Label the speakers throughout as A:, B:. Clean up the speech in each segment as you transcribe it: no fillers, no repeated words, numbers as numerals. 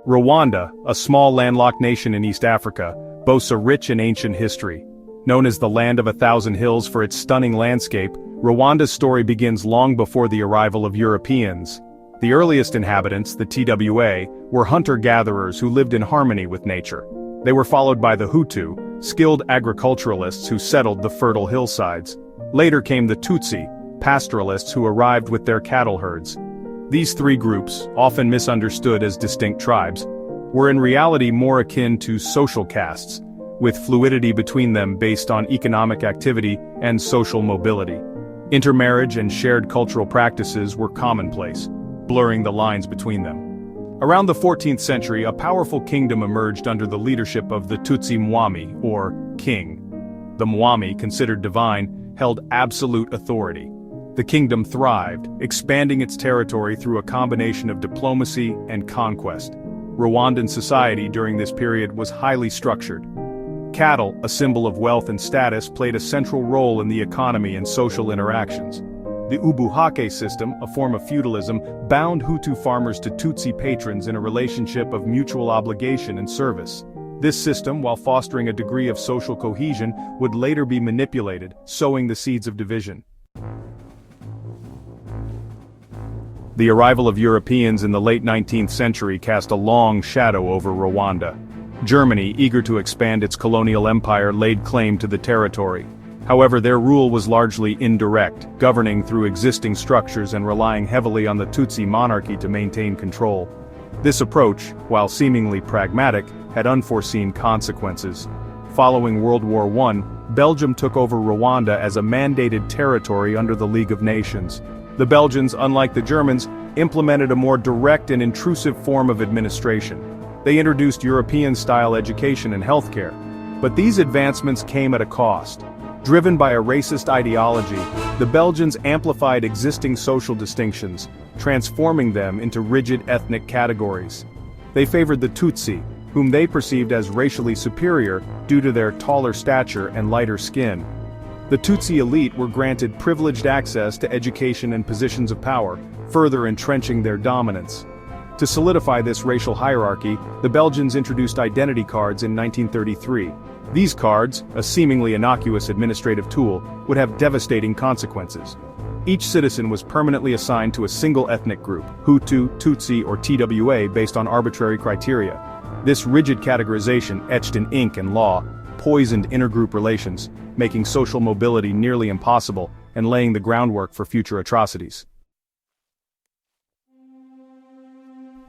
A: Rwanda, a small landlocked nation in East Africa, boasts a rich and ancient history. Known as the Land of a Thousand Hills for its stunning landscape, Rwanda's story begins long before the arrival of Europeans. The earliest inhabitants, the TWA, were hunter-gatherers who lived in harmony with nature. They were followed by the Hutu, skilled agriculturalists who settled the fertile hillsides. Later came the Tutsi, pastoralists who arrived with their cattle herds. These three groups, often misunderstood as distinct tribes, were in reality more akin to social castes, with fluidity between them based on economic activity and social mobility. Intermarriage and shared cultural practices were commonplace, blurring the lines between them. Around the 14th century, a powerful kingdom emerged under the leadership of the Tutsi Mwami, or king. The Mwami, considered divine, held absolute authority. The kingdom thrived, expanding its territory through a combination of diplomacy and conquest. Rwandan society during this period was highly structured. Cattle, a symbol of wealth and status, played a central role in the economy and social interactions. The Ubuhake system, a form of feudalism, bound Hutu farmers to Tutsi patrons in a relationship of mutual obligation and service. This system, while fostering a degree of social cohesion, would later be manipulated, sowing the seeds of division. The arrival of Europeans in the late 19th century cast a long shadow over Rwanda. Germany, eager to expand its colonial empire, laid claim to the territory. However, their rule was largely indirect, governing through existing structures and relying heavily on the Tutsi monarchy to maintain control. This approach, while seemingly pragmatic, had unforeseen consequences. Following World War I, Belgium took over Rwanda as a mandated territory under the League of Nations. The Belgians, unlike the Germans, implemented a more direct and intrusive form of administration. They introduced European-style education and healthcare. But these advancements came at a cost. Driven by a racist ideology, the Belgians amplified existing social distinctions, transforming them into rigid ethnic categories. They favored the Tutsi, whom they perceived as racially superior due to their taller stature and lighter skin. The Tutsi elite were granted privileged access to education and positions of power, further entrenching their dominance. To solidify this racial hierarchy, the Belgians introduced identity cards in 1933. These cards, a seemingly innocuous administrative tool, would have devastating consequences. Each citizen was permanently assigned to a single ethnic group, Hutu, Tutsi, or TWA, based on arbitrary criteria. This rigid categorization, etched in ink and law, poisoned intergroup relations, making social mobility nearly impossible and laying the groundwork for future atrocities.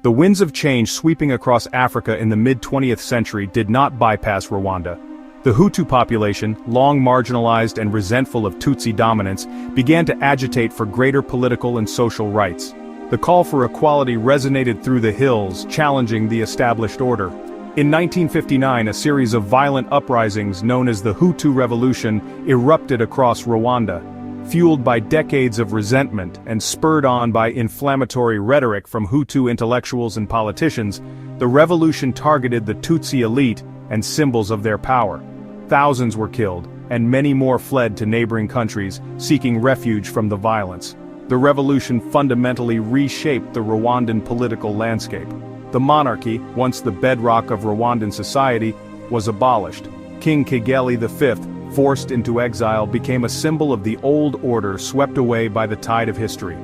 A: The winds of change sweeping across Africa in the mid-20th century did not bypass Rwanda. The Hutu population, long marginalized and resentful of Tutsi dominance, began to agitate for greater political and social rights. The call for equality resonated through the hills, challenging the established order. In 1959, a series of violent uprisings known as the Hutu Revolution erupted across Rwanda. Fueled by decades of resentment and spurred on by inflammatory rhetoric from Hutu intellectuals and politicians, the revolution targeted the Tutsi elite and symbols of their power. Thousands were killed, and many more fled to neighboring countries, seeking refuge from the violence. The revolution fundamentally reshaped the Rwandan political landscape. The monarchy, once the bedrock of Rwandan society, was abolished. King Kigeli V, forced into exile, became a symbol of the old order swept away by the tide of history.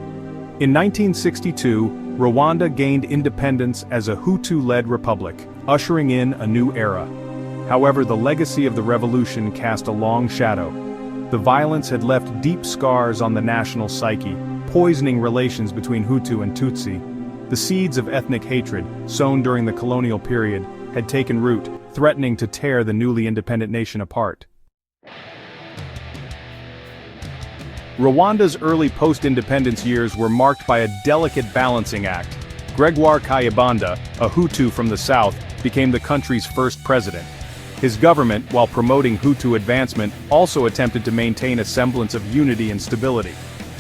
A: In 1962, Rwanda gained independence as a Hutu-led republic, ushering in a new era. However, the legacy of the revolution cast a long shadow. The violence had left deep scars on the national psyche, poisoning relations between Hutu and Tutsi. The seeds of ethnic hatred, sown during the colonial period, had taken root, threatening to tear the newly independent nation apart. Rwanda's early post-independence years were marked by a delicate balancing act. Gregoire Kayibanda, a Hutu from the south, became the country's first president. His government, while promoting Hutu advancement, also attempted to maintain a semblance of unity and stability.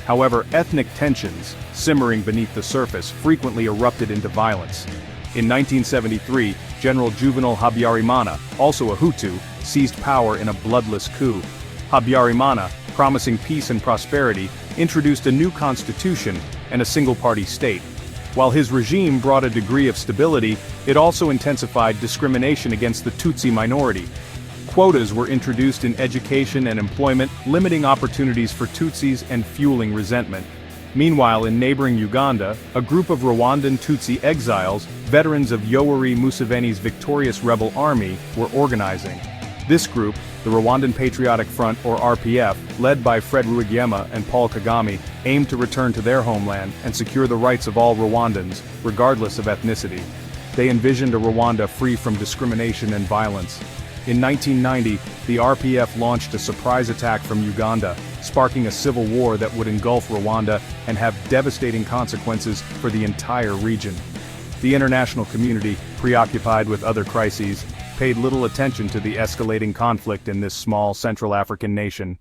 A: However, ethnic tensions, simmering beneath the surface, frequently erupted into violence. In 1973, General Juvenal Habyarimana, also a Hutu, seized power in a bloodless coup. Habyarimana, promising peace and prosperity, introduced a new constitution and a single-party state. While his regime brought a degree of stability, it also intensified discrimination against the Tutsi minority. Quotas were introduced in education and employment, limiting opportunities for Tutsis and fueling resentment. Meanwhile, in neighboring Uganda, a group of Rwandan Tutsi exiles, veterans of Yoweri Museveni's victorious rebel army, were organizing. This group, the Rwandan Patriotic Front or RPF, led by Fred Rwigema and Paul Kagame, aimed to return to their homeland and secure the rights of all Rwandans, regardless of ethnicity. They envisioned a Rwanda free from discrimination and violence. In 1990, the RPF launched a surprise attack from Uganda, sparking a civil war that would engulf Rwanda and have devastating consequences for the entire region. The international community, preoccupied with other crises, paid little attention to the escalating conflict in this small Central African nation.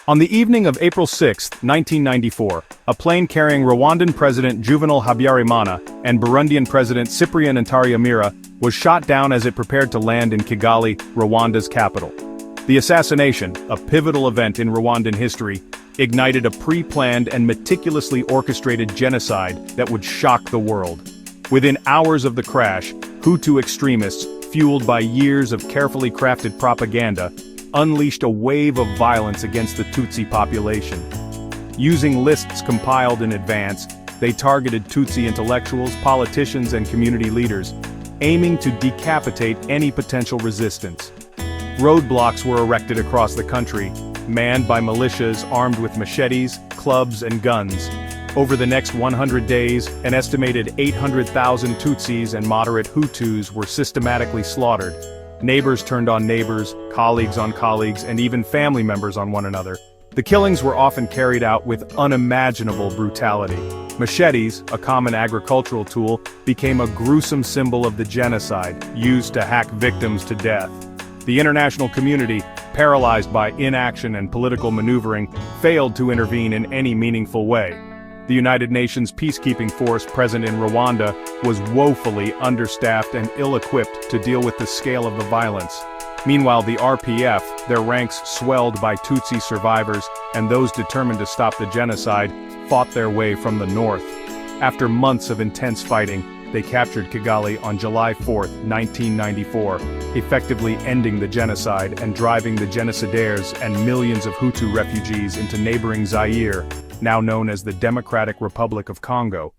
A: On the evening of April 6, 1994, a plane carrying Rwandan President Juvenal Habyarimana and Burundian President Cyprien Ntaryamira was shot down as it prepared to land in Kigali, Rwanda's capital. The assassination, a pivotal event in Rwandan history, ignited a pre-planned and meticulously orchestrated genocide that would shock the world. Within hours of the crash, Hutu extremists, fueled by years of carefully crafted propaganda, unleashed a wave of violence against the Tutsi population. Using lists compiled in advance, they targeted Tutsi intellectuals, politicians, and community leaders, aiming to decapitate any potential resistance. Roadblocks were erected across the country, manned by militias armed with machetes, clubs, and guns. Over the next 100 days, an estimated 800,000 Tutsis and moderate Hutus were systematically slaughtered. Neighbors turned on neighbors, colleagues on colleagues, and even family members on one another. The killings were often carried out with unimaginable brutality. Machetes, a common agricultural tool, became a gruesome symbol of the genocide, used to hack victims to death. The international community, paralyzed by inaction and political maneuvering, failed to intervene in any meaningful way. The United Nations peacekeeping force present in Rwanda was woefully understaffed and ill-equipped to deal with the scale of the violence. Meanwhile, the RPF, their ranks swelled by Tutsi survivors and those determined to stop the genocide, fought their way from the north. After months of intense fighting, they captured Kigali on July 4, 1994, effectively ending the genocide and driving the genocidaires and millions of Hutu refugees into neighboring Zaire, now known as the Democratic Republic of Congo.